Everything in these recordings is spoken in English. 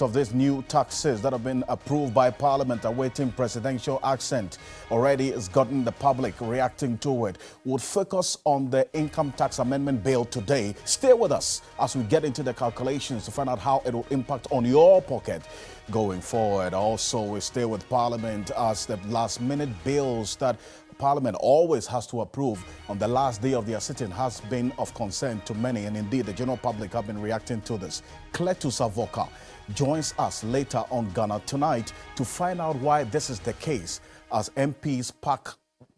Of these new taxes that have been approved by Parliament awaiting presidential assent already has gotten the public reacting to it. We'll focus on the income tax amendment bill today. Stay with us as we get into the calculations to find out how it will impact on your pocket going forward. Also, we stay with Parliament as the last minute bills that Parliament always has to approve on the last day of their sitting has been of concern to many, and indeed the general public have been reacting to this. Cletus Avoka joins us later on Ghana Tonight to find out why this is the case as MPs pack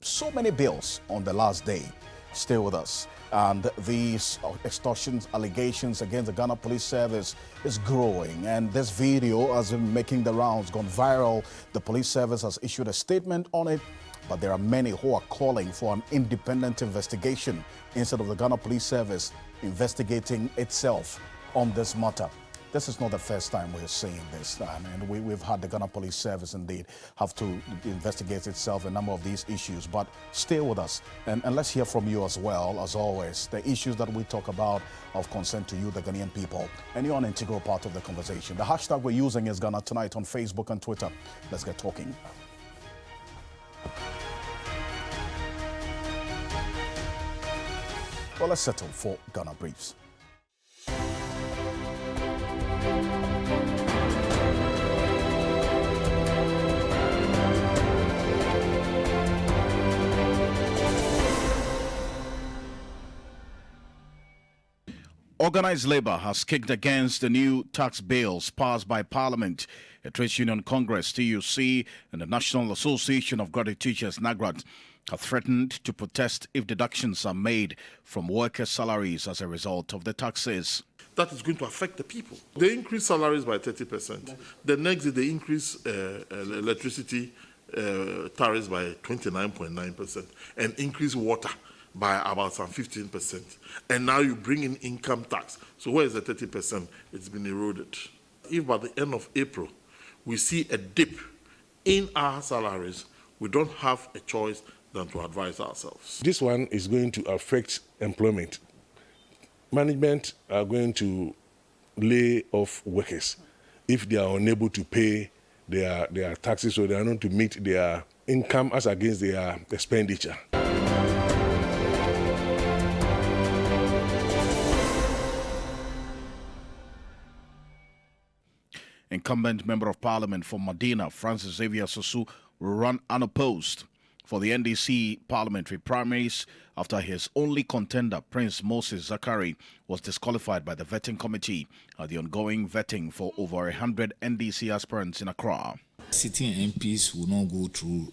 so many bills on the last day. Stay with us. And these extortion allegations against the Ghana Police Service is growing, and this video has been making the rounds, gone viral. The police service has issued a statement on it, but there are many who are calling for an independent investigation instead of the Ghana Police Service investigating itself on this matter. This is not the first time we're seeing this. And we've had the Ghana Police Service indeed have to investigate itself a number of these issues. But stay with us and let's hear from you as well, as always. The issues that we talk about of concern to you, the Ghanaian people, and you're an integral part of the conversation. The hashtag we're using is Ghana Tonight on Facebook and Twitter. Let's get talking. Well, let's settle for Ghana Briefs. Organized labor has kicked against the new tax bills passed by Parliament. The Trades Union Congress, TUC, and the National Association of Graduate Teachers, NAGRAT, have threatened to protest if deductions are made from workers' salaries as a result of the taxes. That is going to affect the people. They increase salaries by 30%. The next day they increase electricity tariffs by 29.9% and increase water by about some 15%. And now you bring in income tax. So where is the 30%? It's been eroded. If by the end of April we see a dip in our salaries, we don't have a choice than to advise ourselves. This one is going to affect employment. Management are going to lay off workers if they are unable to pay their taxes, so they are not to meet their income as against their expenditure. Incumbent Member of Parliament for Medina, Francis Xavier Sosu, will run unopposed for the NDC parliamentary primaries after his only contender, Prince Moses Zakari, was disqualified by the vetting committee at the ongoing vetting for over 100 NDC aspirants in Accra. Sitting MPs will not go through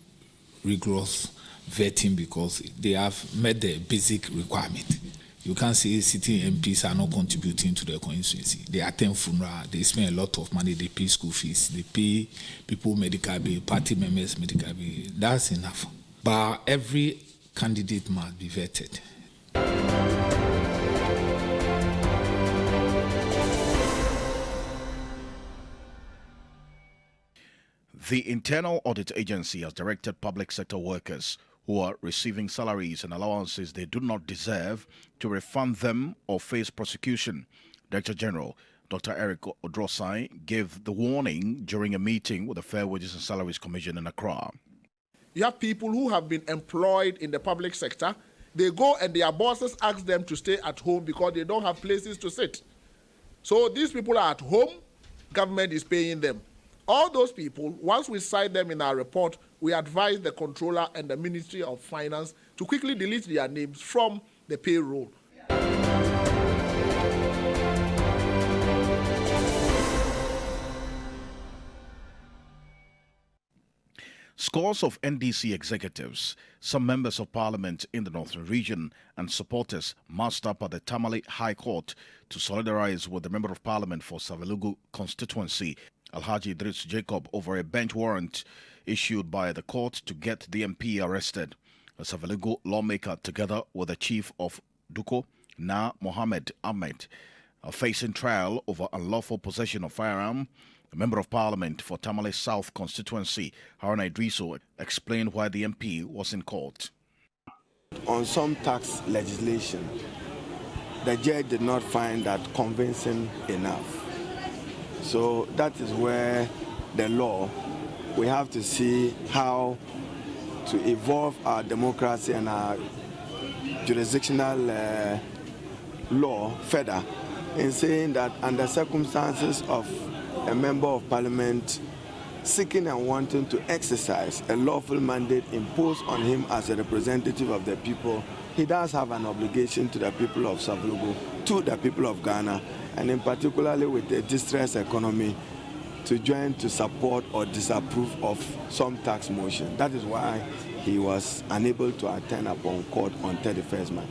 rigorous vetting because they have met the basic requirement. You can't say sitting MPs are not contributing to the constituency. They attend funeral, they spend a lot of money, they pay school fees, they pay people medical bill, party members medical bill. That's enough. But every candidate must be vetted. The Internal Audit Agency has directed public sector workers who are receiving salaries and allowances they do not deserve to refund them or face prosecution. Director General Dr. Eric Odrosai gave the warning during a meeting with the Fair Wages and Salaries Commission in Accra. You have people who have been employed in the public sector. They go and their bosses ask them to stay at home because they don't have places to sit. So these people are at home, government is paying them. All those people, once we cite them in our report, we advise the Controller and the Ministry of Finance to quickly delete their names from the payroll. Scores of NDC executives, some members of parliament in the Northern Region, and supporters marched up at the Tamale High Court to solidarize with the Member of Parliament for Savelugu constituency, Alhaji Idris Jacob, over a bench warrant issued by the court to get the MP arrested. A Savelugu lawmaker, together with the chief of Duko, Na Mohammed Ahmed, are facing trial over unlawful possession of firearm. The Member of Parliament for Tamale South constituency, Haruna Idriso, explained why the MP was in court. On some tax legislation, the judge did not find that convincing enough. So that is where the law, we have to see how to evolve our democracy and our jurisdictional law further in saying that under circumstances of a member of parliament seeking and wanting to exercise a lawful mandate imposed on him as a representative of the people, he does have an obligation to the people of Savlugu, to the people of Ghana, and in particularly with the distressed economy, to join to support or disapprove of some tax motion. That is why he was unable to attend upon court on 31st March.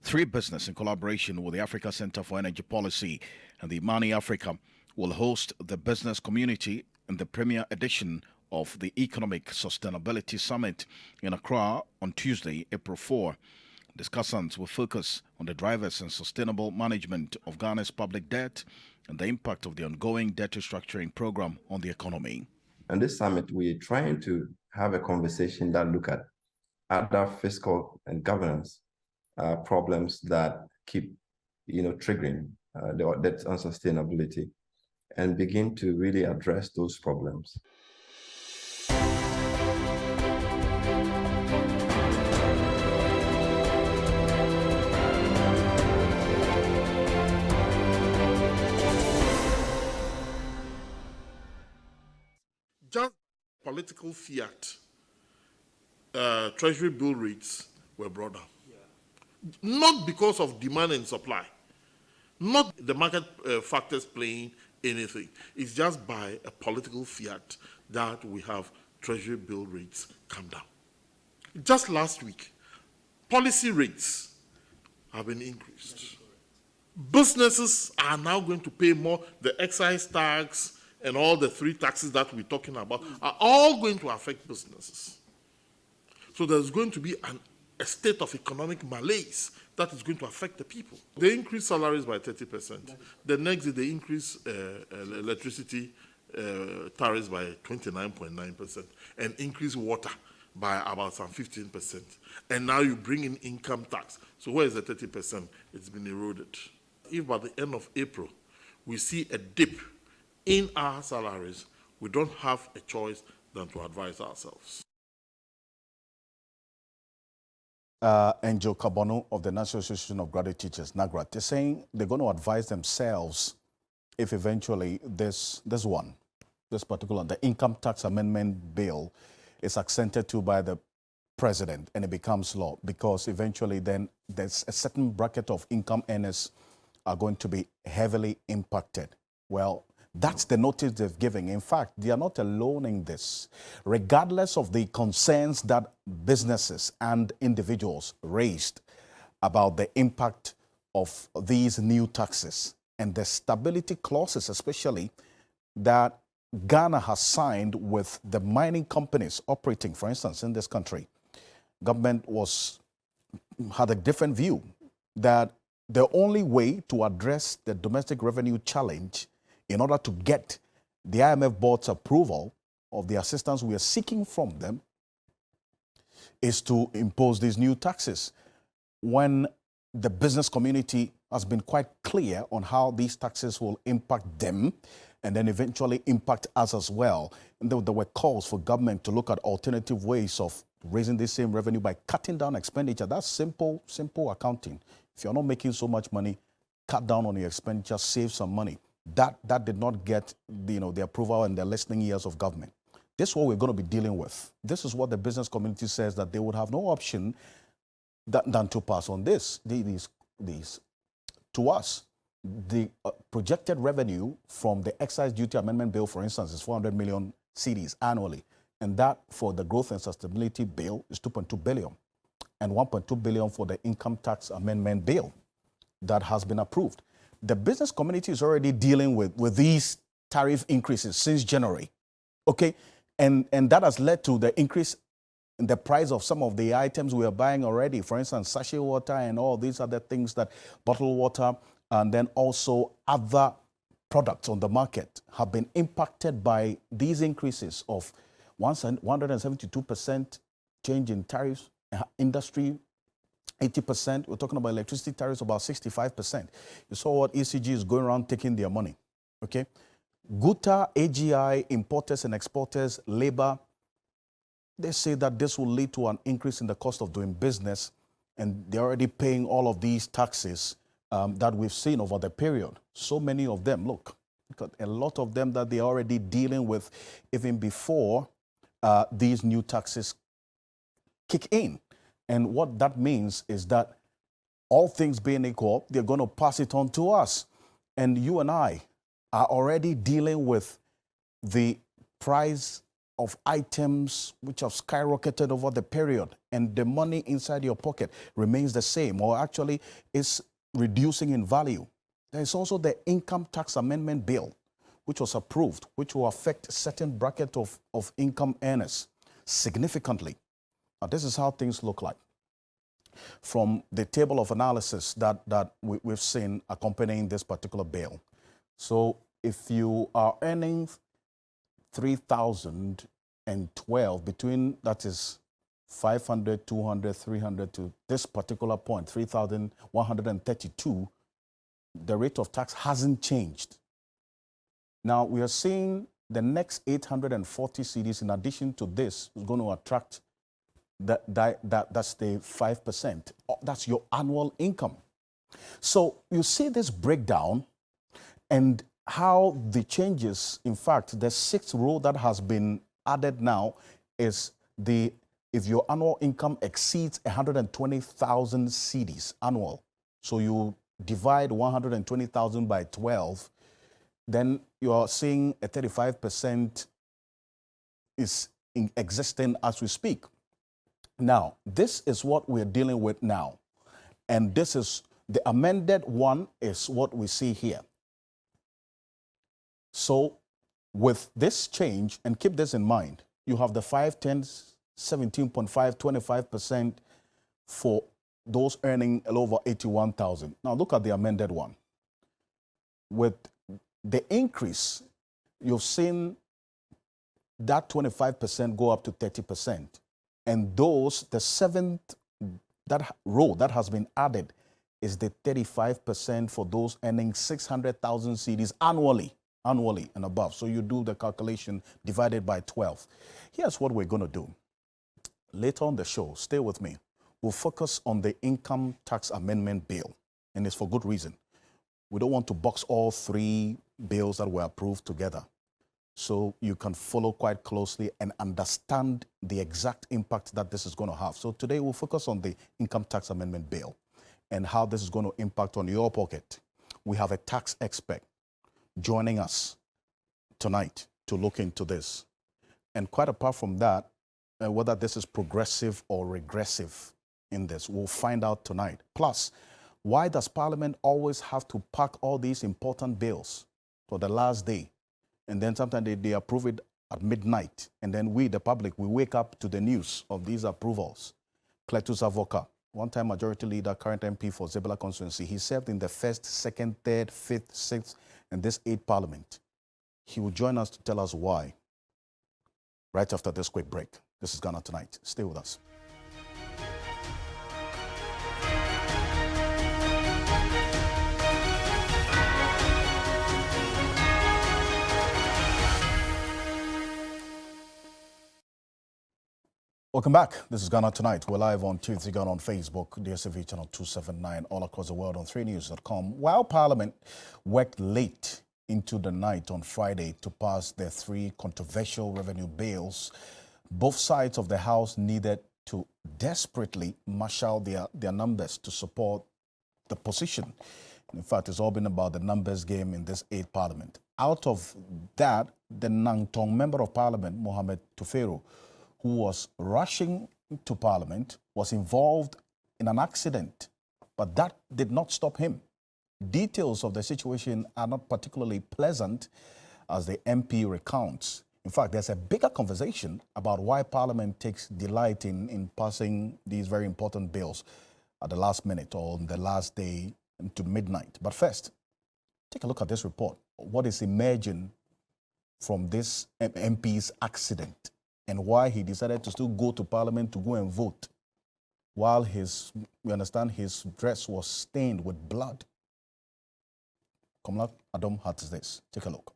Three Business, in collaboration with the Africa Center for Energy Policy and the Money Africa, will host the business community in the premier edition of the Economic Sustainability Summit in Accra on Tuesday, April 4. Discussants will focus on the drivers and sustainable management of Ghana's public debt and the impact of the ongoing debt restructuring program on the economy. On this summit, we're trying to have a conversation that look at other fiscal and governance problems that keep, triggering the debt unsustainability, and begin to really address those problems. Just political fiat, treasury bill rates were brought down. Not because of demand and supply, not the market factors playing anything. It's just by a political fiat that we have treasury bill rates come down. Just last week, policy rates have been increased. Businesses are now going to pay more. The excise tax and all the three taxes that we're talking about are all going to affect businesses. So there's going to be a state of economic malaise that is going to affect the people. They increase salaries by 30%. The next day, they increase electricity tariffs by 29.9% and increase water by about some 15%. And now you bring in income tax. So where is the 30%? It's been eroded. If by the end of April, we see a dip in our salaries, we don't have a choice than to advise ourselves. Angel Kabono of the National Association of Graduate Teachers, NAGRA, they're saying they're going to advise themselves if eventually this particular, the income tax amendment bill is accented to by the president and it becomes law, because eventually then there's a certain bracket of income earners are going to be heavily impacted. Well, that's the notice they've given. In fact, they are not alone in this. Regardless of the concerns that businesses and individuals raised about the impact of these new taxes and the stability clauses, especially that Ghana has signed with the mining companies operating, for instance, in this country, government had a different view that the only way to address the domestic revenue challenge in order to get the IMF board's approval of the assistance we are seeking from them is to impose these new taxes, when the business community has been quite clear on how these taxes will impact them and then eventually impact us as well. And there were calls for government to look at alternative ways of raising the same revenue by cutting down expenditure. That's simple accounting. If you're not making so much money, cut down on your expenditure, save some money. That did not get the approval and the listening ears of government. This is what we're going to be dealing with. This is what the business community says, that they would have no option than to pass on this. To us, the projected revenue from the excise duty amendment bill, for instance, is 400 million cedis annually. And that for the growth and sustainability bill is 2.2 billion. And 1.2 billion for the income tax amendment bill that has been approved. The business community is already dealing with these tariff increases since January, okay? And that has led to the increase in the price of some of the items we are buying already. For instance, sachet water and all these other things, that bottled water, and then also other products on the market have been impacted by these increases of 172% change in tariffs industry 80%. We're talking about electricity tariffs about 65%. You saw what ECG is going around taking their money. Okay? GUTA, AGI, importers and exporters, labor, they say that this will lead to an increase in the cost of doing business, and they're already paying all of these taxes that we've seen over the period. So many of them, look, a lot of them that they're already dealing with even before these new taxes kick in. And what that means is that all things being equal, they're going to pass it on to us. And you and I are already dealing with the price of items which have skyrocketed over the period, and the money inside your pocket remains the same, or actually is reducing in value. There is also the Income Tax Amendment Bill, which was approved, which will affect a certain bracket of income earners significantly. Now, this is how things look like from the table of analysis that we've seen accompanying this particular bill. So if you are earning 3,012 between, that is 500, 200, 300 to this particular point, 3,132, the rate of tax hasn't changed. Now we are seeing the next 840 cedis in addition to this is going to attract that's the 5%. That's your annual income. So you see this breakdown and how the changes, in fact, the sixth rule that has been added now is if your annual income exceeds 120,000 cedis annual, so you divide 120,000 by 12, then you are seeing a 35% is existing as we speak. Now, this is what we're dealing with now. And this is the amended one is what we see here. So with this change, and keep this in mind, you have the 5, 10, 17.5, 25% for those earning a little over 81,000. Now look at the amended one. With the increase, you've seen that 25% go up to 30%. And those, the seventh that row that has been added is the 35% for those earning 600,000 cedis annually and above. So you do the calculation divided by 12. Here's what we're going to do. Later on the show, stay with me. We'll focus on the Income Tax Amendment Bill, and it's for good reason. We don't want to box all three bills that were approved together, so you can follow quite closely and understand the exact impact that this is going to have. So today we'll focus on the Income Tax Amendment Bill and how this is going to impact on your pocket. We have a tax expert joining us tonight to look into this. And quite apart from that, whether this is progressive or regressive in this, we'll find out tonight. Plus, why does Parliament always have to pack all these important bills for the last day? And then sometimes they approve it at midnight. And then we, the public, we wake up to the news of these approvals. Cletus Avoka, one-time majority leader, current MP for Zebula constituency. He served in the 1st, 2nd, 3rd, 5th, 6th, and this 8th Parliament. He will join us to tell us why right after this quick break. This is Ghana Tonight. Stay with us. Welcome back. This is Ghana Tonight. We're live on Tuesday Ghana on Facebook, DSTV channel 279, all across the world on 3news.com. While Parliament worked late into the night on Friday to pass their three controversial revenue bills, both sides of the House needed to desperately marshal their numbers to support the position. In fact, it's all been about the numbers game in this 8th Parliament. Out of that, the Nangtong Member of Parliament, Mohamed Tufero, who was rushing to Parliament, was involved in an accident, but that did not stop him. Details of the situation are not particularly pleasant, as the MP recounts. In fact, there's a bigger conversation about why Parliament takes delight in passing these very important bills at the last minute or on the last day to midnight. But first, take a look at this report. What is emerging from this MP's accident and why he decided to still go to Parliament to go and vote. while you understand, his dress was stained with blood. Komla Adam had this. Take a look.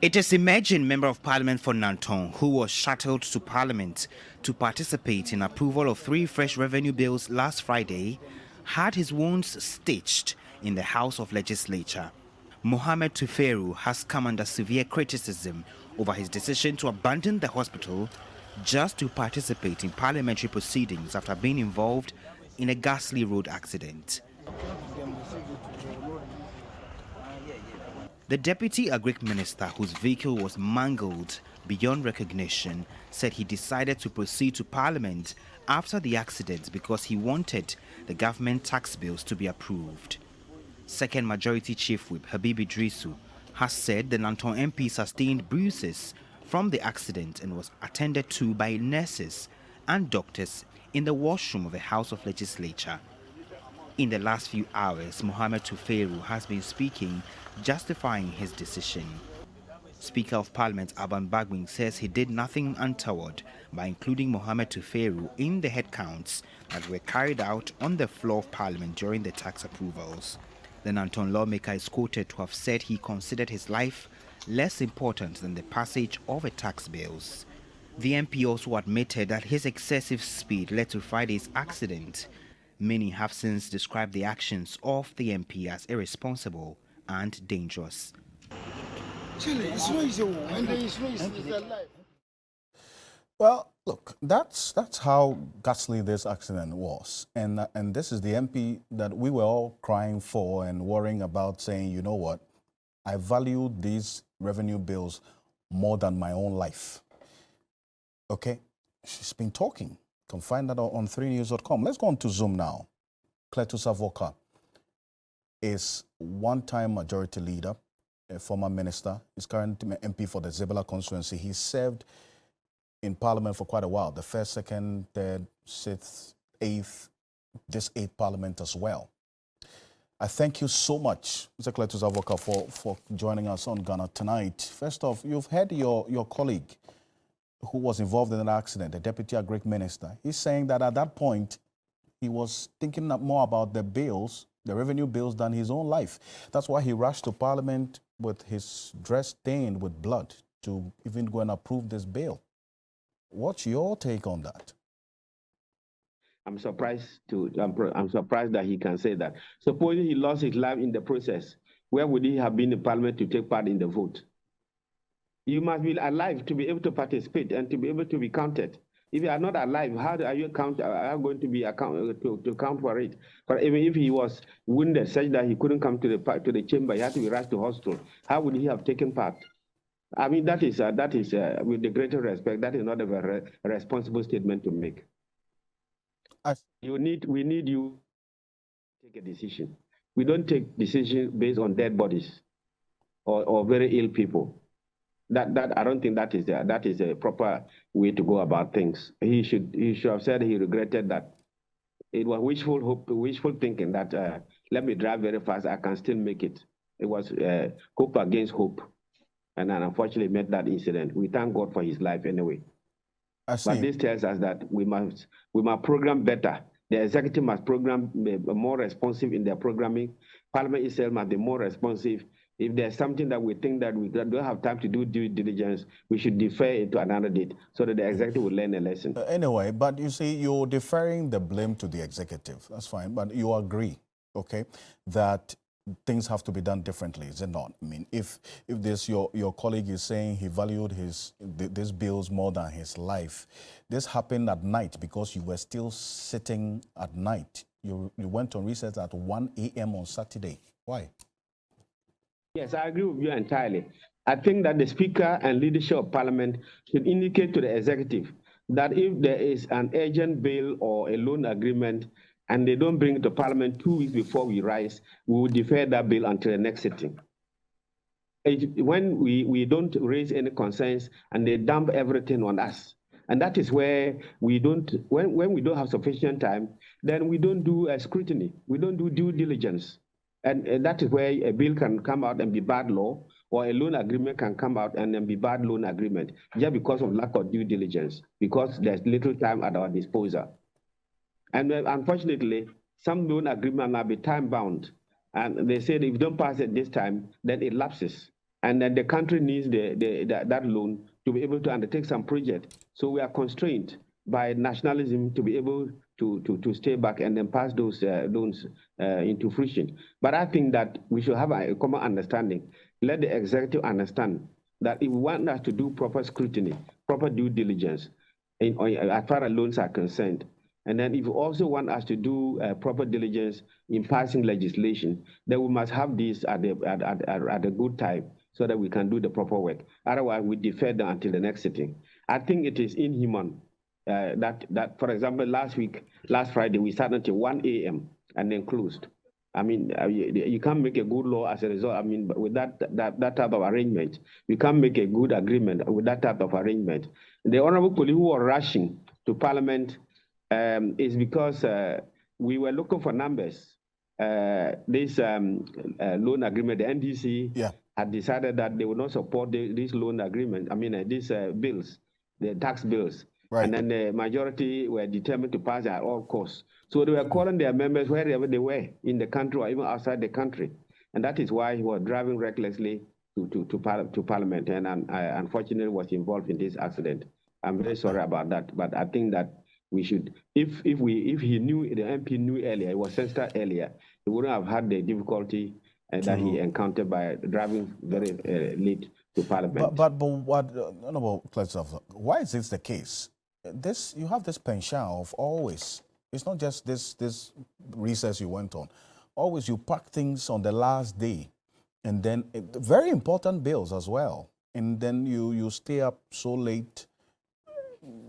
It is emerging Member of Parliament for Nanton who was shuttled to Parliament to participate in approval of 3 fresh revenue bills last Friday had his wounds stitched in the House of Legislature. Mohamed Tuferu has come under severe criticism over his decision to abandon the hospital just to participate in parliamentary proceedings after being involved in a ghastly road accident. The Deputy Agric Minister, whose vehicle was mangled beyond recognition, said he decided to proceed to Parliament after the accident because he wanted the government tax bills to be approved. Second Majority Chief Whip Habib Idrisu has said the Nanton MP sustained bruises from the accident and was attended to by nurses and doctors in the washroom of the House of Legislature. In the last few hours, Mohamed Tuferu has been speaking, justifying his decision. Speaker of Parliament Aban Bagwing says he did nothing untoward by including Mohamed Tuferu in the headcounts that were carried out on the floor of Parliament during the tax approvals. The Nanton lawmaker is quoted to have said he considered his life less important than the passage of the tax bills. The MP also admitted that his excessive speed led to Friday's accident. Many have since described the actions of the MP as irresponsible and dangerous. Well, look, that's how ghastly this accident was. And this is the MP that we were all crying for and worrying about, saying, you know what, I value these revenue bills more than my own life. Okay, she's been talking. You can find that on 3news.com. Let's go on to Zoom now. Cletus Avoka is one-time majority leader, a former minister. He's currently MP for the Zebela constituency. He served in Parliament for quite a while, the first, second, third, sixth, eighth, this 8th Parliament as well. I thank you so much, Mr. Cletus Avoka, for joining us on Ghana Tonight. First off, you've heard your colleague who was involved in an accident, the Deputy Agric Minister. He's saying that at that point, he was thinking more about the bills, the revenue bills, than his own life. That's why he rushed to Parliament with his dress stained with blood to even go and approve this bill. What's your take on that? I'm surprised that he can say that. Supposing he lost his life in the process, where would he have been in Parliament to take part in the vote? You must be alive to be able to participate and to be able to be counted. If you are not alive, how are you going to be to count for it? But even if he was wounded such that he couldn't come to the chamber, he had to be rushed to hospital, how would he have taken part? I mean, that is with the greatest respect, that is not a very responsible statement to make. We need you to take a decision. We don't take decisions based on dead bodies or very ill people. That I don't think that is a proper way to go about things. He should have said he regretted that. It was wishful thinking that let me drive very fast, I can still make it. It was hope against hope, and unfortunately made that incident. We thank God for his life anyway. But this tells us that we must program better. The executive must program more responsive in their programming. Parliament itself must be more responsive. If there's something that we think that we don't have time to do due diligence, we should defer it to another date so that the executive will learn a lesson. Anyway, but you see, you're deferring the blame to the executive. That's fine, but you agree, okay, that things have to be done differently, is it not? I mean, if this your colleague is saying he valued these bills more than his life, this happened at night because you were still sitting at night. You went on recess at 1 a.m. on Saturday. Why? Yes, I agree with you entirely. I think that the Speaker and leadership of Parliament should indicate to the executive that if there is an urgent bill or a loan agreement and they don't bring it to Parliament 2 weeks before we rise, we will defer that bill until the next sitting. When we don't raise any concerns and they dump everything on us, and that is where we don't, when we don't have sufficient time, then we don't do a scrutiny, we don't do due diligence. And that is where a bill can come out and be bad law, or a loan agreement can come out and then be bad loan agreement just because of lack of due diligence, because there's little time at our disposal. And unfortunately, some loan agreement might be time bound. And they say if you don't pass it this time, then it lapses. And then the country needs that loan to be able to undertake some project. So we are constrained by nationalism to be able to stay back and then pass those loans into fruition. But I think that we should have a common understanding. Let the executive understand that if we want us to do proper scrutiny, proper due diligence, as far as loans are concerned, and then if you also want us to do proper diligence in passing legislation, then we must have this at a good time so that we can do the proper work. Otherwise, we defer them until the next sitting. I think it is inhuman that, for example, last Friday, we started until 1 a.m. and then closed. I mean, you can't make a good law as a result. I mean, with that type of arrangement, we can't make a good agreement with that type of arrangement. The honorable colleague who were rushing to Parliament is because we were looking for numbers. This loan agreement, the NDC had decided that they would not support this loan agreement. I mean, these bills, the tax bills. Right. And then the majority were determined to pass at all costs. So they were calling their members wherever they were in the country or even outside the country. And that is why he was driving recklessly to Parliament and unfortunately was involved in this accident. I'm very sorry about that. But I think that we should, if he knew, the MP knew earlier, he was sensitive earlier, he wouldn't have had the difficulty that he encountered by driving very late to Parliament. But what, Honorable Clerk, why is this the case? You have this penchant of always, it's not just this recess you went on, always you pack things on the last day, and then very important bills as well, and then you stay up so late.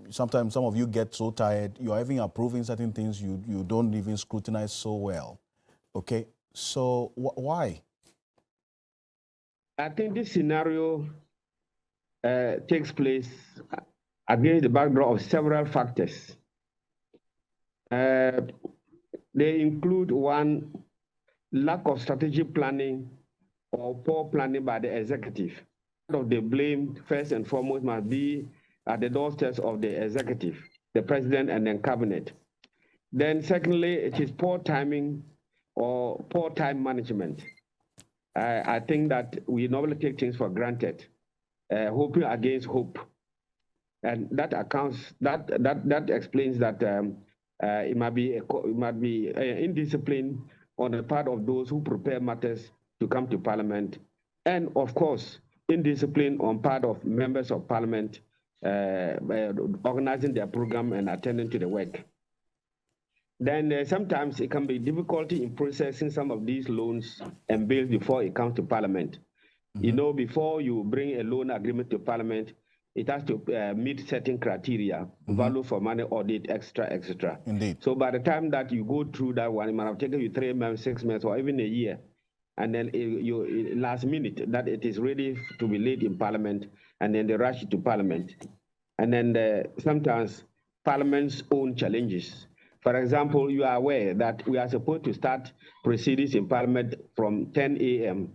Sometimes some of you get so tired, you're even approving certain things you don't even scrutinize so well. Okay, so why? I think this scenario takes place against the backdrop of several factors. They include, one, lack of strategic planning or poor planning by the executive. Part of the blame, first and foremost, must be at the doorsteps of the executive, the president, and then cabinet. Then secondly, it is poor timing or poor time management. I think that we normally take things for granted, hoping against hope. And that explains that it might be indiscipline on the part of those who prepare matters to come to Parliament, and of course, indiscipline on part of members of Parliament organizing their program and attending to the work. Then sometimes it can be difficulty in processing some of these loans and bills before it comes to Parliament. Mm-hmm. You know, before you bring a loan agreement to Parliament, it has to meet certain criteria, value for money audit, etc. Indeed. So by the time that you go through that one, it might have taken you 3 months, 6 months, or even a year. And then you last minute that it is ready to be laid in Parliament, and then they rush it to Parliament. And then sometimes Parliament's own challenges. For example, you are aware that we are supposed to start proceedings in Parliament from 10 a.m.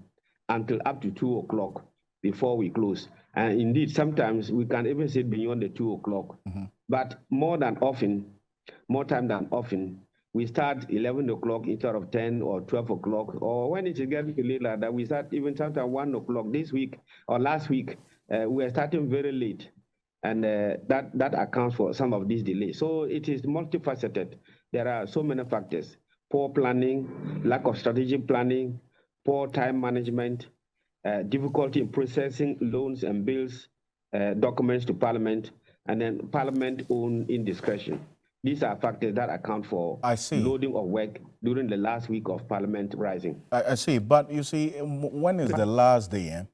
until up to 2 o'clock before we close. And indeed, sometimes we can even sit beyond the 2 o'clock. Mm-hmm. But more time than often, we start 11 o'clock instead of 10 or 12 o'clock. Or when it is getting late like that, we start even sometimes 1 o'clock. This week or last week, we are starting very late. And that accounts for some of these delays. So it is multifaceted. There are so many factors: poor planning, lack of strategic planning, poor time management, difficulty in processing loans and bills, documents to Parliament, and then Parliament own indiscretion. These are factors that account for loading of work during the last week of Parliament rising. I see, but you see, when is the last day?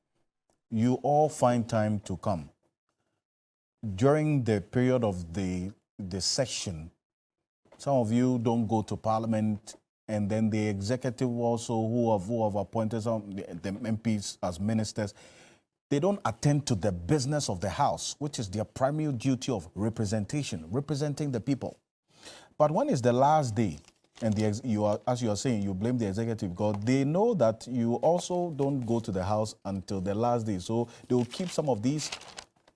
You all find time to come. During the period of the session, some of you don't go to Parliament, and then the executive also, who have appointed some the MPs as ministers, they don't attend to the business of the House, which is their primary duty of representation, representing the people. But when is the last day? And as you are saying, you blame the executive because they know that you also don't go to the House until the last day. So they will keep some of these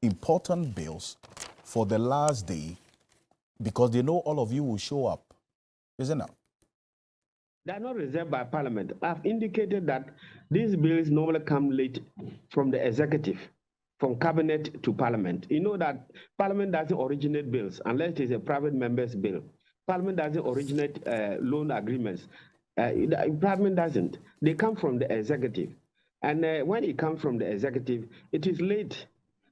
important bills for the last day because they know all of you will show up, isn't it? They are not reserved by Parliament. I've indicated that these bills normally come late from the executive, from cabinet to Parliament. You know that Parliament doesn't originate bills unless it is a private member's bill. Parliament doesn't originate loan agreements. Parliament doesn't. They come from the executive. And when it comes from the executive, it is late.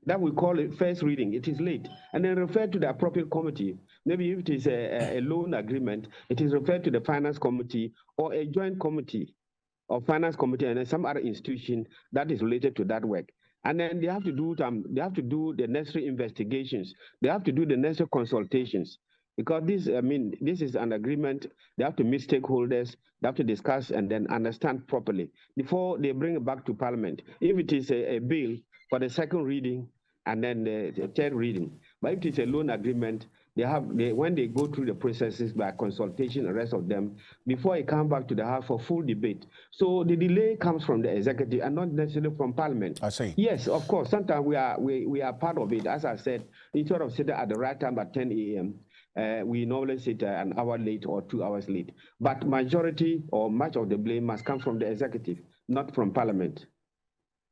That we call it first reading. It is late. And then refer to the appropriate committee. Maybe if it is a loan agreement, it is referred to the finance committee or a joint committee of finance committee and then some other institution that is related to that work. And then they have to do the necessary investigations. They have to do the necessary consultations. Because this is an agreement. They have to meet stakeholders, they have to discuss and then understand properly before they bring it back to Parliament. If it is a bill for the second reading and then the third reading, but if it is a loan agreement, when they go through the processes by consultation, the rest of them, before it comes back to the House for full debate. So the delay comes from the executive and not necessarily from Parliament. I see. Yes, of course. Sometimes we are part of it. As I said, instead of sitting at the right time at 10 a.m., we normally sit an hour late or 2 hours late. But majority or much of the blame must come from the executive, not from Parliament.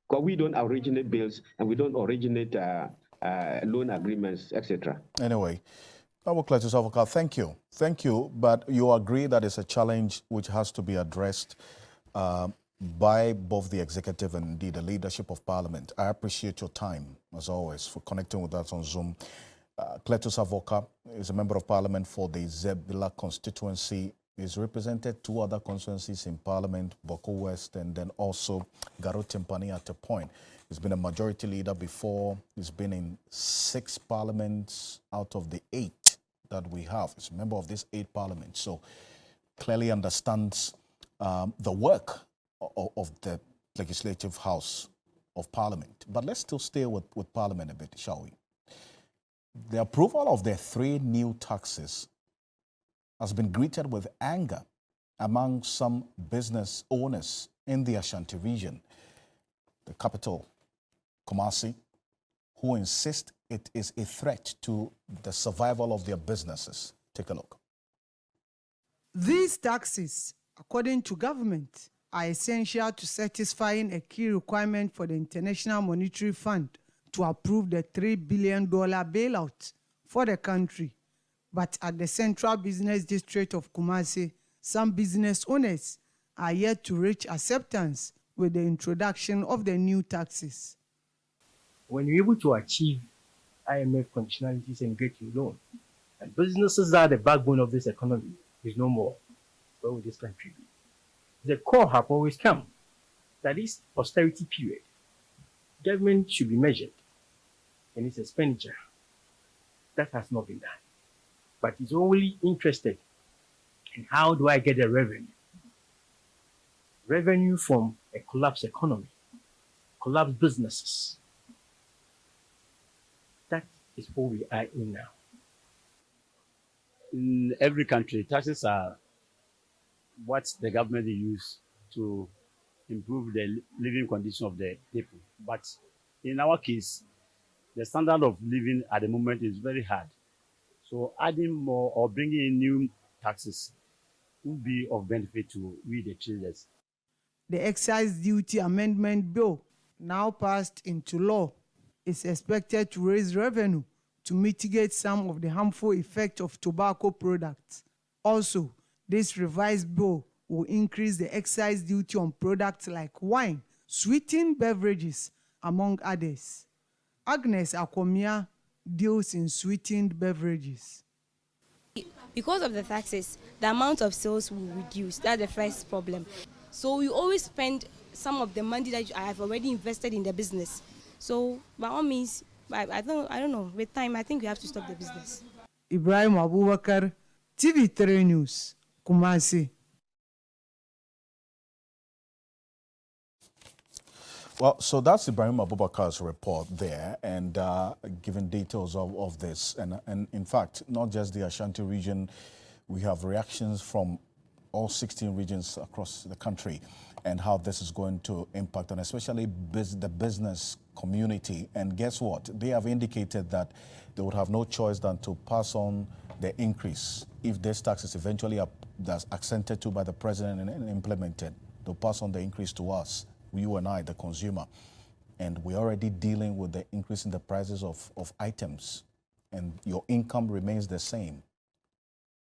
Because we don't originate bills and we don't originate loan agreements, etc. Anyway, Cletus Avoka, thank you. Thank you, but you agree that it's a challenge which has to be addressed by both the executive and indeed the leadership of Parliament. I appreciate your time, as always, for connecting with us on Zoom. Cletus Avoka is a member of Parliament for the Zebila constituency. He's represented 2 other constituencies in Parliament, Boko West and then also Garo Timpani at a point. He's been a majority leader before. He's been in 6 parliaments out of the 8 that we have. He's a member of these 8 parliaments, so clearly understands the work of the Legislative House of Parliament. But let's still stay with Parliament a bit, shall we? The approval of the 3 new taxes has been greeted with anger among some business owners in the Ashanti region, the capital, Kumasi, who insist it is a threat to the survival of their businesses. Take a look. These taxes, according to government, are essential to satisfying a key requirement for the International Monetary Fund to approve the $3 billion bailout for the country. But at the Central Business District of Kumasi, some business owners are yet to reach acceptance with the introduction of the new taxes. When you're able to achieve IMF conditionalities and get your loan, and businesses are the backbone of this economy, there's no more. Where would this country be? The call have always come that this austerity period, government should be measured in its expenditure. That has not been done. But it's only interested in how do I get the revenue? Revenue from a collapsed economy, collapsed businesses. That is what we are in now. In every country, taxes are what the government use to improve the living condition of the people. But in our case, the standard of living at the moment is very hard. So adding more or bringing in new taxes will be of benefit to we the traders. The excise duty amendment bill, now passed into law, is expected to raise revenue to mitigate some of the harmful effects of tobacco products. Also, this revised bill will increase the excise duty on products like wine, sweetened beverages, among others. Agnes Akomia deals in sweetened beverages. Because of the taxes, the amount of sales will reduce. That's the first problem. So we always spend some of the money that I have already invested in the business. So by all means, I don't know, with time, I think we have to stop the business. Ibrahim Abubakar, TV3 News, Kumasi. Well, so that's Ibrahim Abubakar's report there, and giving details of this. And in fact, not just the Ashanti region, we have reactions from all 16 regions across the country, and how this is going to impact on especially the business community. And guess what? They have indicated that they would have no choice than to pass on the increase. If this tax is eventually accented to by the president and implemented, they'll pass on the increase to us, you and I, the consumer. And we're already dealing with the increase in the prices of items, and your income remains the same.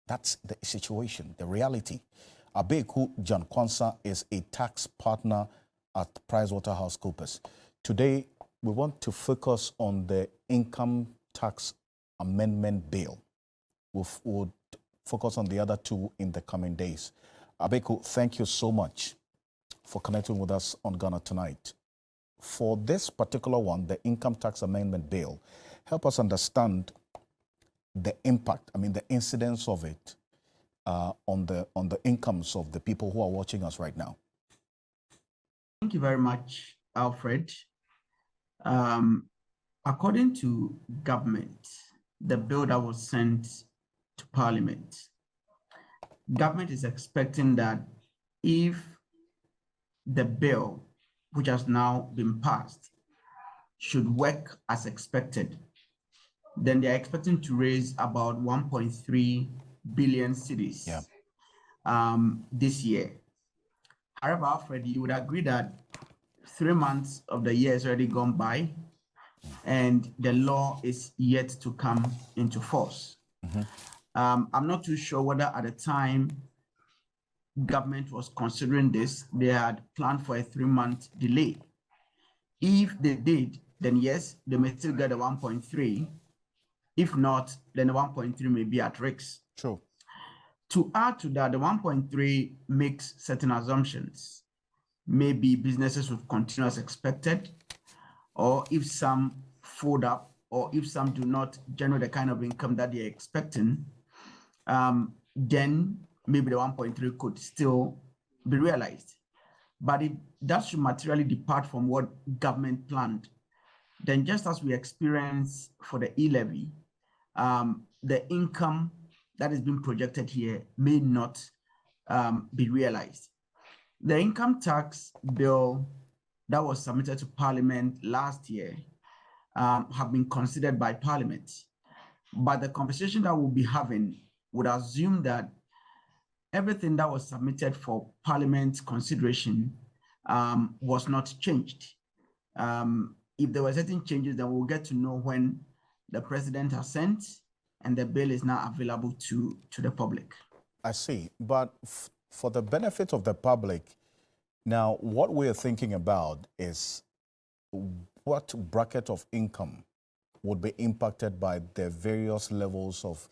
That's the situation, the reality. Abeku John Kwanzaa is a tax partner at PricewaterhouseCoopers. Today, we want to focus on the income tax amendment bill. We'll focus on the other two in the coming days. Abeku, thank you so much for connecting with us on Ghana Tonight. For this particular one, the income tax amendment bill, help us understand the impact, the incidence of it on the incomes of the people who are watching us right now. Thank you very much, Alfred. According to government, the bill that was sent to Parliament, government is expecting that if the bill, which has now been passed, should work as expected, then they are expecting to raise about 1.3 billion cedis this year. However, Alfred, you would agree that 3 months of the year has already gone by and the law is yet to come into force. I'm not too sure whether at the time government was considering this, they had planned for a 3-month delay. If they did, then yes, they may still get a 1.3. If not, then the 1.3 may be at risk. True. To add to that, the 1.3 makes certain assumptions. Maybe businesses would continue as expected, or if some fold up, or if some do not generate the kind of income that they're expecting, then maybe the 1.3 could still be realized. But if that should materially depart from what government planned, then just as we experience for the e-levy, the income that is being projected here may not be realized. The income tax bill that was submitted to Parliament last year have been considered by Parliament. But the conversation that we'll be having would assume that everything that was submitted for Parliament's consideration was not changed. If there were certain changes, then we'll get to know when the president has sent and the bill is now available to the public. I see. But for the benefit of the public, now what we're thinking about is what bracket of income would be impacted by the various levels of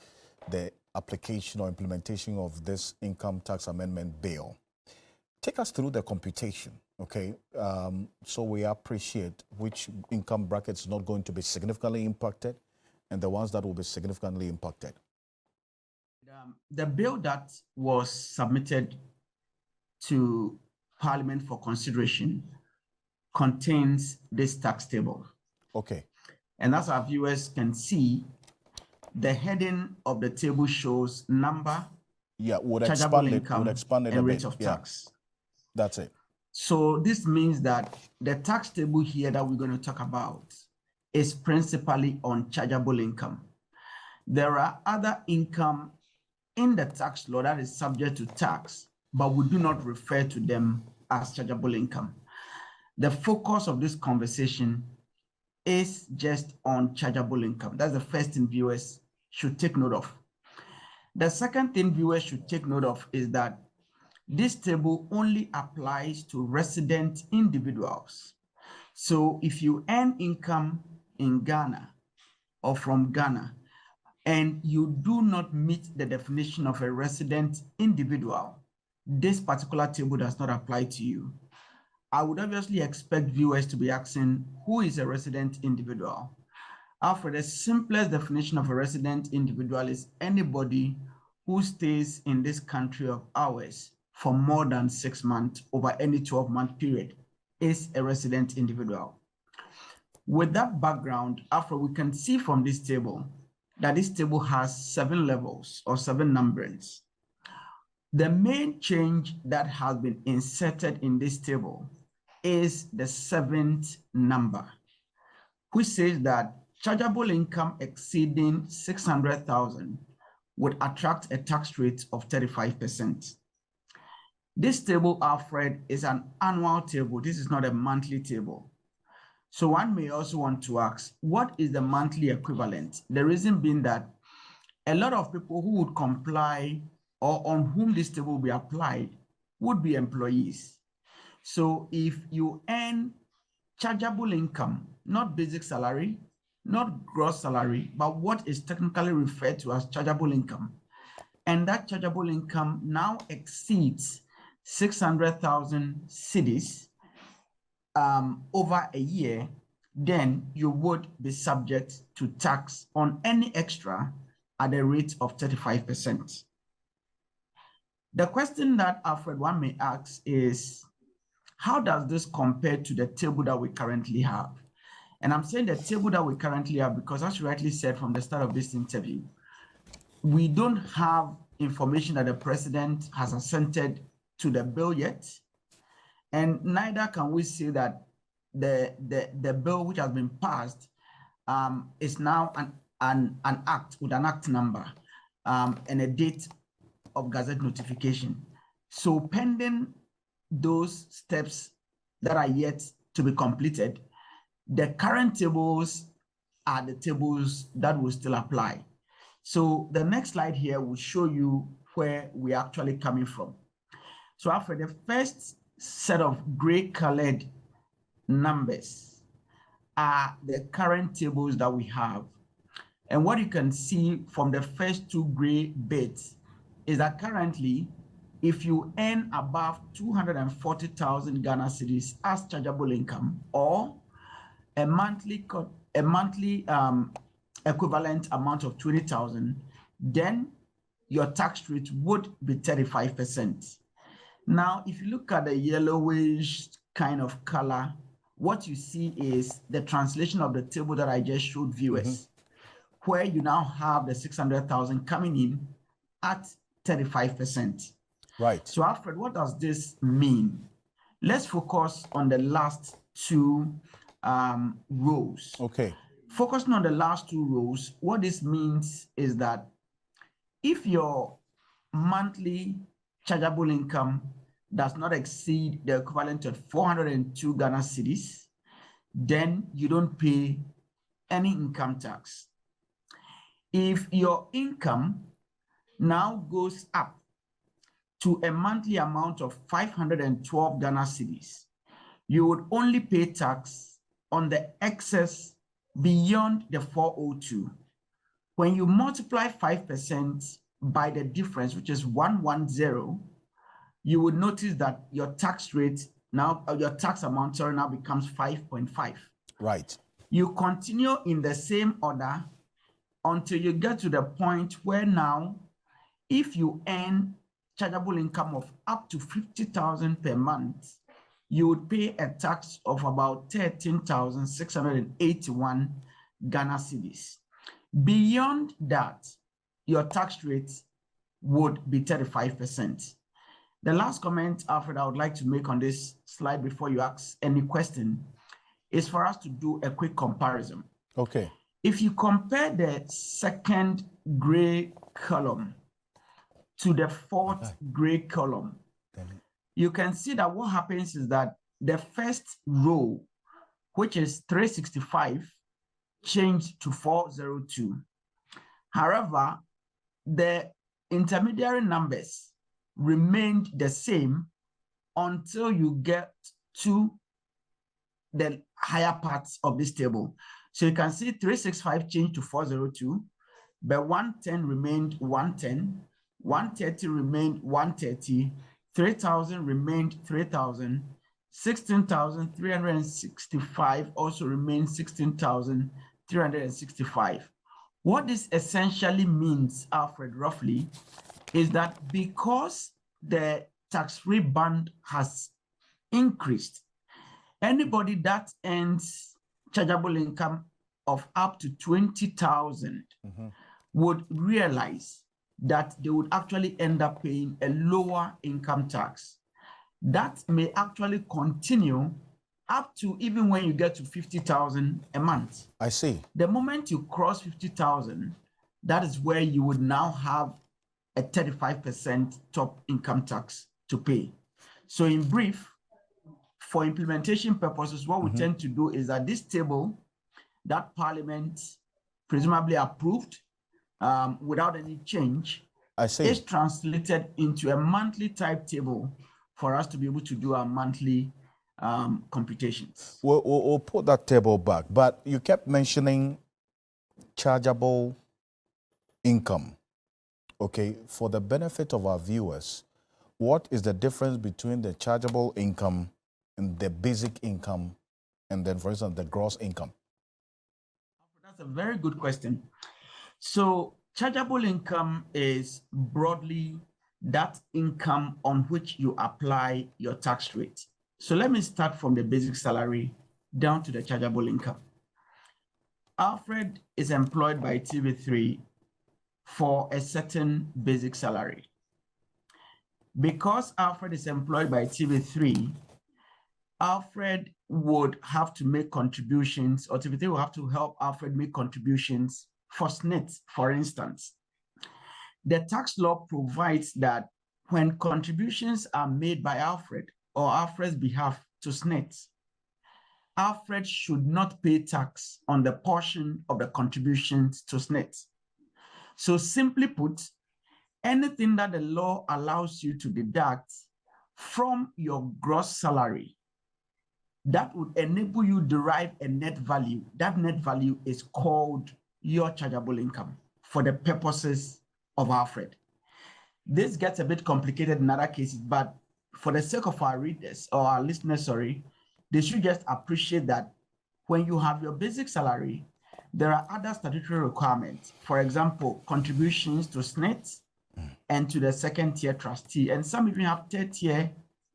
the application or implementation of this income tax amendment bill. Take us through the computation, okay? So we appreciate which income brackets not going to be significantly impacted and the ones that will be significantly impacted. The bill that was submitted to Parliament for consideration contains this tax table. Okay. And as our viewers can see, the heading of the table shows number, chargeable income, and rate of tax. That's it. So this means that the tax table here that we're going to talk about is principally on chargeable income. There are other income in the tax law that is subject to tax, but we do not refer to them as chargeable income. The focus of this conversation is just on chargeable income. That's the first thing viewers should take note of. The second thing viewers should take note of is that this table only applies to resident individuals. So if you earn income in Ghana or from Ghana and you do not meet the definition of a resident individual, this particular table does not apply to you. I would obviously expect viewers to be asking, who is a resident individual? Alfred, the simplest definition of a resident individual is anybody who stays in this country of ours for more than 6 months over any 12-month period is a resident individual. With that background, Alfred, we can see from this table that this table has 7 levels or 7 numberings. The main change that has been inserted in this table is the 7th number, which says that chargeable income exceeding 600,000 would attract a tax rate of 35%. This table, Alfred, is an annual table. This is not a monthly table. So one may also want to ask, what is the monthly equivalent? The reason being that a lot of people who would comply or on whom this table will be applied would be employees. So if you earn chargeable income, not basic salary, not gross salary, but what is technically referred to as chargeable income, and that chargeable income now exceeds 600,000 cedis over a year, then you would be subject to tax on any extra at a rate of 35%. The question that Alfred one may ask is, how does this compare to the table that we currently have? And I'm saying the table that we currently have because, as you rightly said from the start of this interview, we don't have information that the president has assented to the bill yet, and neither can we say that the bill which has been passed is now an act with an act number and a date of Gazette notification. So pending those steps that are yet to be completed, the current tables are the tables that will still apply. So the next slide here will show you where we're actually coming from. So after the first set of gray colored numbers are the current tables that we have. And what you can see from the first two gray bits is that currently, if you earn above 240,000 Ghana cedis as chargeable income, or a monthly equivalent amount of 20,000, then your tax rate would be 35%. Now, if you look at the yellowish kind of color, what you see is the translation of the table that I just showed viewers, where you now have the 600,000 coming in at 35%. Right. So Alfred, what does this mean? Let's focus on the last two rows. Okay. Focusing on the last two rows, what this means is that if your monthly chargeable income does not exceed the equivalent of 402 Ghana cedis, then you don't pay any income tax. If your income now goes up to a monthly amount of 512 Ghana cedis, you would only pay tax on the excess beyond the 402. When you multiply 5% by the difference, which is 110, you would notice that your tax rate now, your tax amount now becomes 5.5. Right. You continue in the same order until you get to the point where now, if you earn chargeable income of up to 50,000 per month, you would pay a tax of about 13,681 Ghana cedis. Beyond that, your tax rate would be 35%. The last comment, Alfred, I would like to make on this slide before you ask any question is for us to do a quick comparison. Okay. If you compare the second gray column to the fourth gray column, you can see that what happens is that the first row, which is 365, changed to 402. However, the intermediary numbers remained the same until you get to the higher parts of this table. So you can see 365 changed to 402, but 110 remained 110, 130 remained 130, 3,000 remained 3,000, 16,365 also remained 16,365. What this essentially means, Alfred, roughly, is that because the tax-free band has increased, anybody that earns chargeable income of up to 20,000 would realize that they would actually end up paying a lower income tax. That may actually continue up to even when you get to 50,000 a month. I see. The moment you cross 50,000, that is where you would now have a 35% top income tax to pay. So in brief, for implementation purposes, what we tend to do is that this table that Parliament presumably approved without any change is translated into a monthly type table for us to be able to do our monthly computations. We'll put that table back, but you kept mentioning chargeable income. Okay, for the benefit of our viewers, what is the difference between the chargeable income and the basic income, and then, for instance, the gross income? That's a very good question. So chargeable income is broadly that income on which you apply your tax rate. So let me start from the basic salary down to the chargeable income. Alfred is employed by TV3 for a certain basic salary. Because Alfred is employed by TV3, Alfred would have to make contributions, or TV3 will have to help Alfred make contributions for SSNIT, for instance. The tax law provides that when contributions are made by Alfred or Alfred's behalf to SSNIT, Alfred should not pay tax on the portion of the contributions to SSNIT. So simply put, anything that the law allows you to deduct from your gross salary, that would enable you derive a net value. That net value is called your chargeable income for the purposes of Alfred. This gets a bit complicated in other cases, but for the sake of our readers or our listeners, they should just appreciate that when you have your basic salary, there are other statutory requirements. For example, contributions to SSNIT and to the second tier trustee, and some even have third tier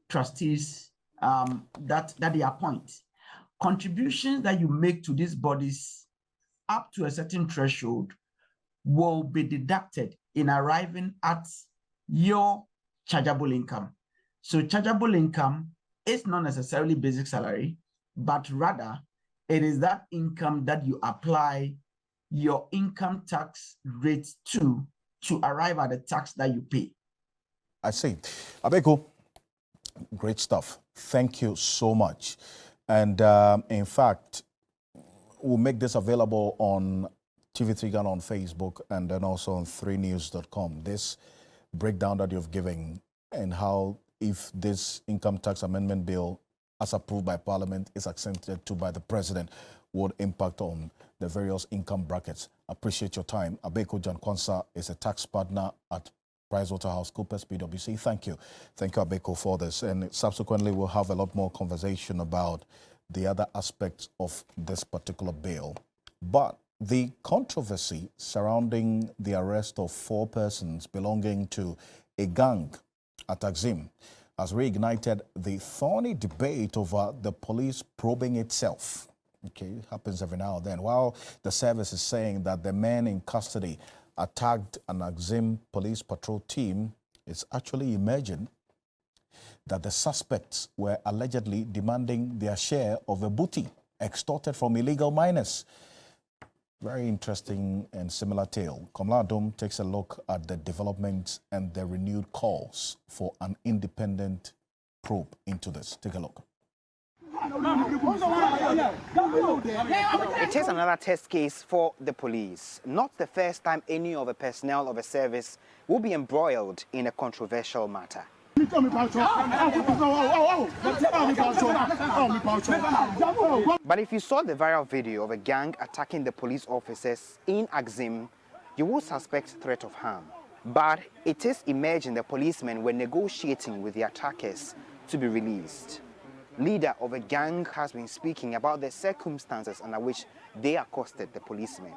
trustees that they appoint. Contributions that you make to these bodies up to a certain threshold will be deducted in arriving at your chargeable income. So chargeable income is not necessarily basic salary, but rather it is that income that you apply your income tax rate to arrive at the tax that you pay. I see. Abeko, great stuff. Thank you so much. And in fact, we'll make this available on TV3 Ghana on Facebook and then also on 3news.com. This breakdown that you've given and how if this income tax amendment bill as approved by Parliament is accepted to by the President would impact on the various income brackets. Appreciate your time. Abeko Jankwansa is a tax partner at PricewaterhouseCoopers, PwC. Thank you. Thank you, Abeko, for this. And subsequently, we'll have a lot more conversation about the other aspects of this particular bill. But the controversy surrounding the arrest of 4 persons belonging to a gang at Axim has reignited the thorny debate over the police probing itself. Okay, it happens every now and then. While the service is saying that the men in custody attacked an Axim police patrol team, it's actually emerging that the suspects were allegedly demanding their share of a booty extorted from illegal miners. Very interesting and similar tale. Komla Adom takes a look at the developments and the renewed calls for an independent probe into this. Take a look. It is another test case for the police. Not the first time any of the personnel of a service will be embroiled in a controversial matter. But if you saw the viral video of a gang attacking the police officers in Axim, you would suspect threat of harm. But it is emerging the policemen were negotiating with the attackers to be released. Leader of a gang has been speaking about the circumstances under which they accosted the policemen.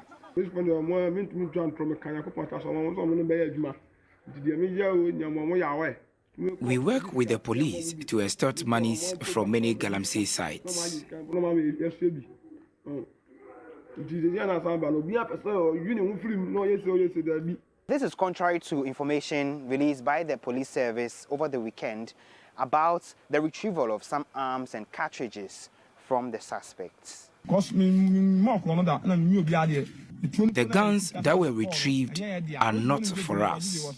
We work with the police to extort monies from many Galamsey sites. This is contrary to information released by the police service over the weekend about the retrieval of some arms and cartridges from the suspects. The guns that were retrieved are not for us.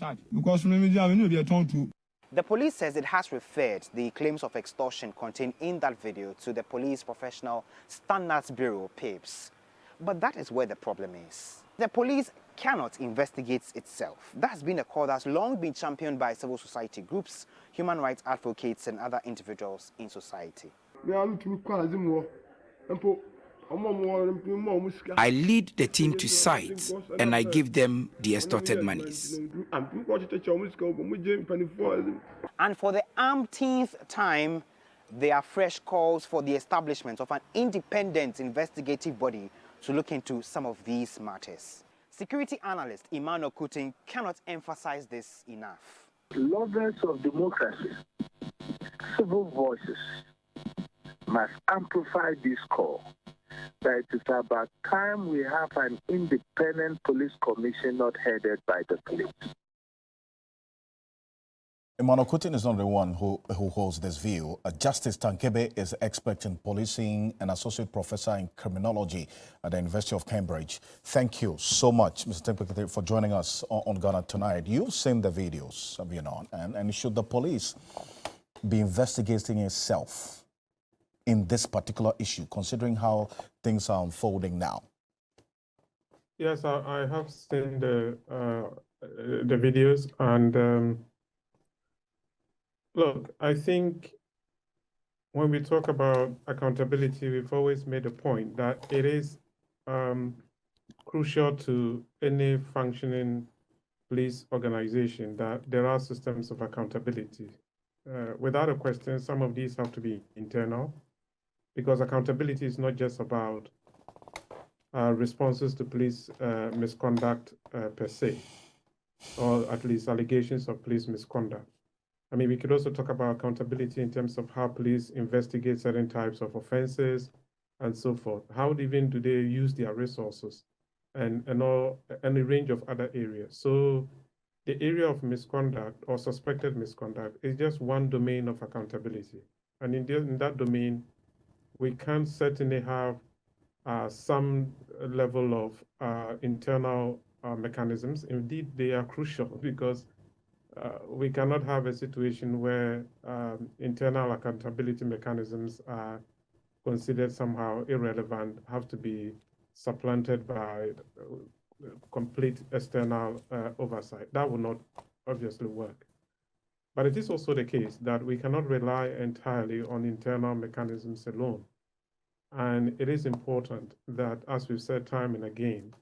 The police says it has referred the claims of extortion contained in that video to the Police Professional Standards Bureau, PIPS. But that is where the problem is. The police cannot investigate itself. That has been a call that's long been championed by civil society groups, human rights advocates, and other individuals in society. I lead the team to sites and I give them the extorted monies. And for the umpteenth time, there are fresh calls for the establishment of an independent investigative body to look into some of these matters. Security analyst Emmanuel Kuting cannot emphasize this enough. Lovers of democracy, civil voices must amplify this call that it is about time we have an independent police commission not headed by the police. Emmanuel Kuting is not the one who holds this view. Justice Tankebe is expert in policing and associate professor in criminology at the University of Cambridge. Thank you so much, Mr. Tankebe, for joining us on Ghana Tonight. You've seen the videos, and should the police be investigating itself in this particular issue, considering how things are unfolding now? Yes, I have seen the videos, and look, I think when we talk about accountability, we've always made a point that it is crucial to any functioning police organization that there are systems of accountability. Without a question, some of these have to be internal, because accountability is not just about responses to police misconduct per se, or at least allegations of police misconduct. I mean, we could also talk about accountability in terms of how police investigate certain types of offenses and so forth. How even do they use their resources and a range of other areas. So the area of misconduct or suspected misconduct is just one domain of accountability. And in that domain, we can certainly have some level of internal mechanisms. Indeed, they are crucial, because we cannot have a situation where internal accountability mechanisms are considered somehow irrelevant, have to be supplanted by complete external oversight. That would not obviously work. But it is also the case that we cannot rely entirely on internal mechanisms alone. And it is important that, as we've said time and again,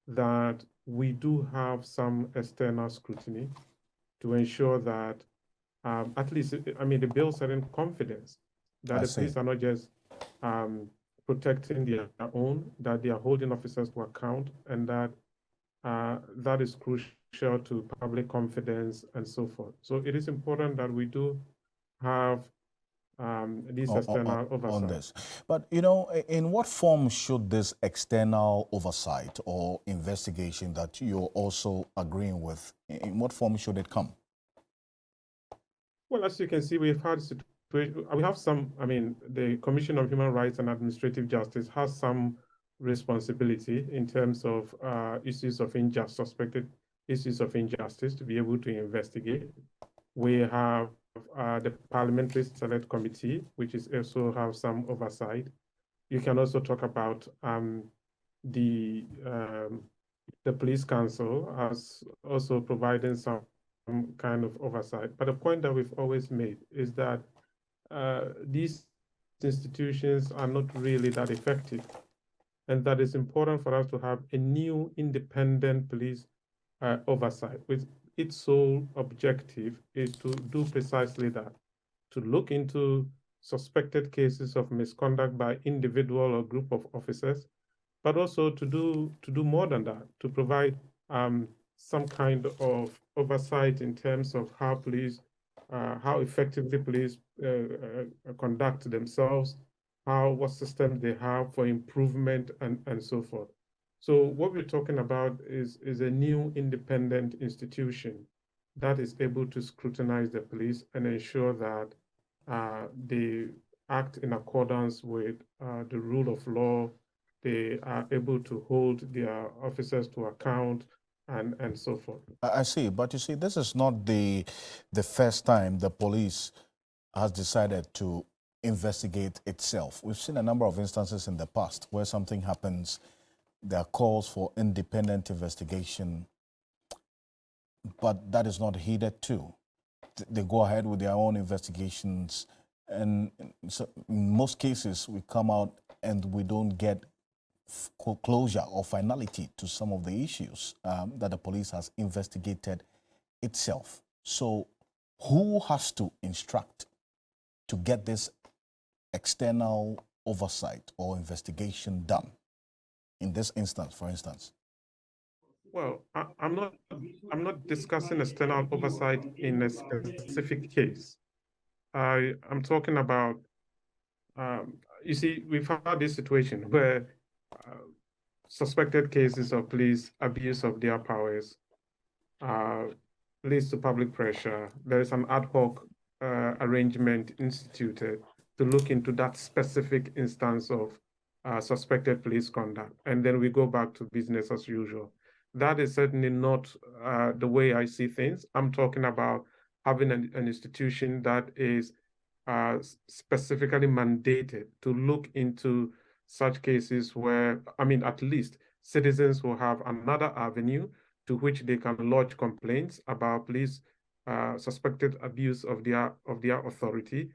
that we do have some external scrutiny to ensure that at least, I mean, the bill certain confidence that the police are not just protecting their own, that they are holding officers to account, and that that is crucial to public confidence and so forth. So it is important that we do have these external oversight. On this. But, you know, in what form should this external oversight or investigation that you're also agreeing with, in what form should it come? Well, as you can see, we have some, I mean, the Commission on Human Rights and Administrative Justice has some responsibility in terms of issues of suspected issues of injustice to be able to investigate. We have the Parliamentary Select Committee, which is also have some oversight. You can also talk about the Police Council as also providing some kind of oversight. But the point that we've always made is that these institutions are not really that effective, and that it's important for us to have a new independent police oversight, with its sole objective is to do precisely that, to look into suspected cases of misconduct by individual or group of officers, but also to do more than that, to provide some kind of oversight in terms of how police, how effectively police conduct themselves, what systems they have for improvement and so forth. So what we're talking about is a new independent institution that is able to scrutinize the police and ensure that they act in accordance with the rule of law. They are able to hold their officers to account and so forth. I see, but you see, this is not the first time the police has decided to investigate itself. We've seen a number of instances in the past where something happens, there are calls for independent investigation, but that is not heeded too. They go ahead with their own investigations, and so in most cases we come out and we don't get closure or finality to some of the issues that the police has investigated itself. So who has to instruct to get this external oversight or investigation done in this instance, for instance? Well, I'm not discussing external oversight in a specific case. I'm talking about, you see, we've had this situation where suspected cases of police abuse of their powers leads to public pressure. There is an ad hoc arrangement instituted to look into that specific instance of suspected police conduct. And then we go back to business as usual. That is certainly not the way I see things. I'm talking about having an institution that is specifically mandated to look into such cases where, I mean, at least citizens will have another avenue to which they can lodge complaints about police suspected abuse of their authority.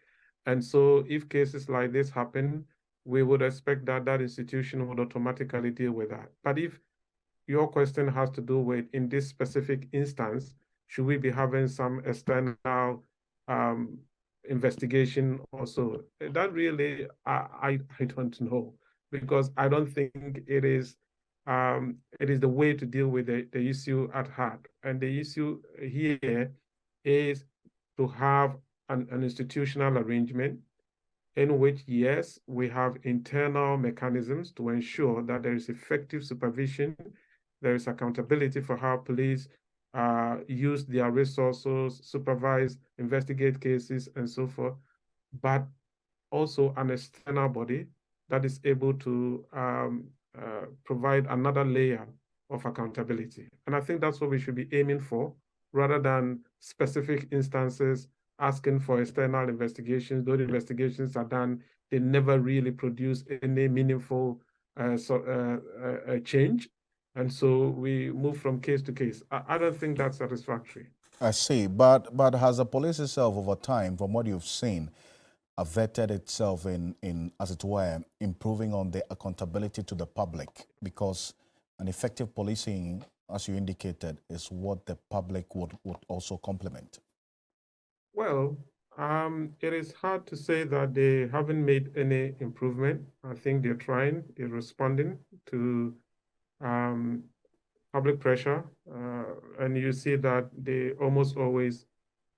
And so if cases like this happen, we would expect that that institution would automatically deal with that. But if your question has to do with, in this specific instance, should we be having some external investigation also? That really, I don't know, because I don't think it is the way to deal with the issue at hand. And the issue here is to have an institutional arrangement in which, yes, we have internal mechanisms to ensure that there is effective supervision, there is accountability for how police use their resources, supervise, investigate cases, and so forth, but also an external body that is able to provide another layer of accountability. And I think that's what we should be aiming for, rather than specific instances asking for external investigations. Those investigations are done, they never really produce any meaningful change. And so we move from case to case. I don't think that's satisfactory. I see, but has the police itself over time, from what you've seen, vetted itself in, as it were, improving on the accountability to the public? Because an effective policing, as you indicated, is what the public would also complement. Well, it is hard to say that they haven't made any improvement. I think they're trying, they're responding to public pressure, and you see that they almost always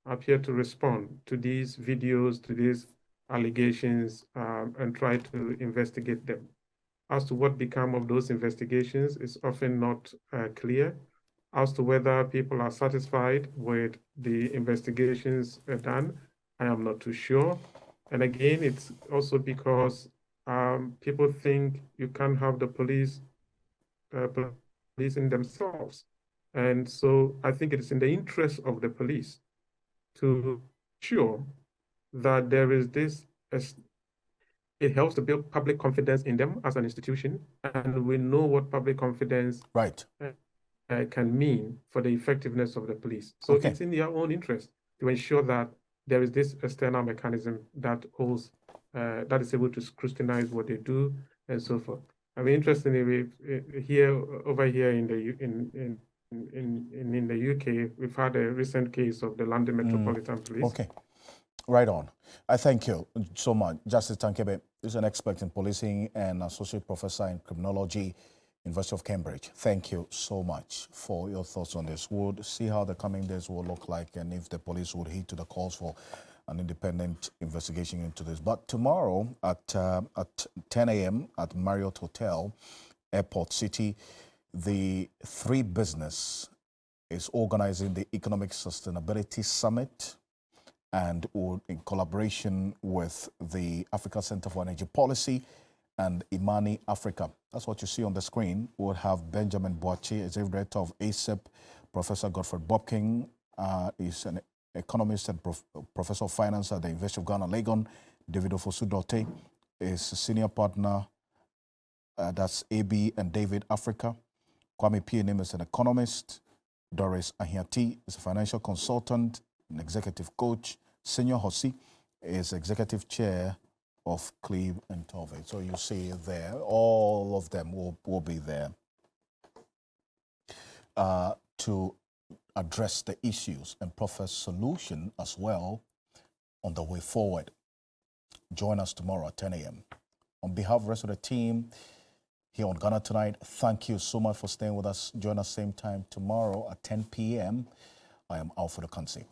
appear to respond to these videos, to these allegations, and try to investigate them. As to what become of those investigations is often not clear. As to whether people are satisfied with the investigations done, I am not too sure. And again, it's also because people think you can't have the police policing themselves. And so I think it is in the interest of the police to ensure that there is this, it helps to build public confidence in them as an institution. And we know what public confidence can mean for the effectiveness of the police. So it's in their own interest to ensure that there is this external mechanism that holds, that is able to scrutinize what they do and so forth. I mean, interestingly, over here in the UK, we've had a recent case of the London Metropolitan Police. Okay, right on. I thank you so much. Justice Tankebe is an expert in policing and associate professor in criminology, University of Cambridge. Thank you so much for your thoughts on this. We'll see how the coming days will look like and if the police would heed to the calls for an independent investigation into this. But tomorrow at 10 a.m. at Marriott Hotel, Airport City. The Three Business is organizing the Economic Sustainability Summit, and would, in collaboration with the Africa Center for Energy Policy and Imani Africa. That's what you see on the screen. We'll have Benjamin Boachi, Executive Director of ASEP, Professor Godfred Bobking, is an economist and Professor of Finance at the University of Ghana, Legon. David Ofosu-Dorte is a Senior Partner, that's AB and David Africa. Kwame Pienim is an economist. Doris Ahiati is a financial consultant, an executive coach. Senior Hossi is executive chair of Cleve and Tove. So you see there, all of them will be there to address the issues and profess solution as well on the way forward. Join us tomorrow at 10 a.m. On behalf of the rest of the team here on Ghana Tonight, thank you so much for staying with us. Join us same time tomorrow at 10 p.m. I am Alfred Okansi.